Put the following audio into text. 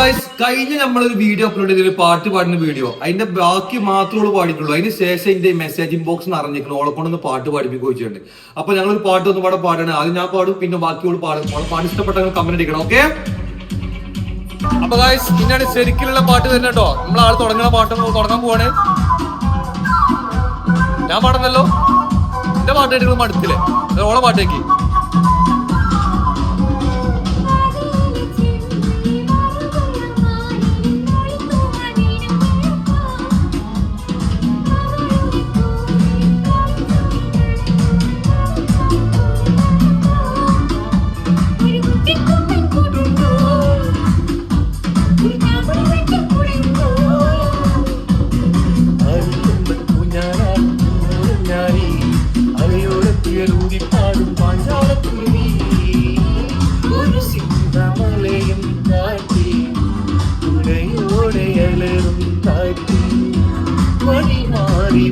Guys കഴിഞ്ഞ നമ്മളൊരു video upload ചെയ്തൊരു പാട്ട് പാടുന്ന വീഡിയോ അതിന്റെ ബാക്കി മാത്രമേ പാടിയിട്ടുള്ളൂ. അതിന് ശേഷം എന്റെ മെസ്സേജ് ഇൻബോക്സ് നിറഞ്ഞിരിക്കണം. ഓളെ കൊണ്ടൊന്ന് പാട്ട് പാടിപ്പിക്കുകയാണ്. അപ്പൊ ഞങ്ങളൊരു പാട്ട് ഒന്ന് പാടെ പാടാണ്. ആദ്യം ഞാൻ പാടും, പിന്നെ ബാക്കിയോട് പാടും. ഓളെ പാട്ട് ഇഷ്ടപ്പെട്ട കമന്റ് അടിക്കണം. ഓക്കെ, അപ്പൊ ഗായ്സ് പിന്നാണ് ശരിക്കുള്ള പാട്ട് തന്നെ കേട്ടോ. നമ്മളാൾ തുടങ്ങുന്ന പാട്ട് തുടങ്ങാൻ പോവാണ്. ഞാൻ പാടുന്നല്ലോ, എന്റെ പാട്ട് കേട്ടിട്ട് മടുത്തില്ലേ? ഓളെ പാട്ടേക്ക് വഴി മാറി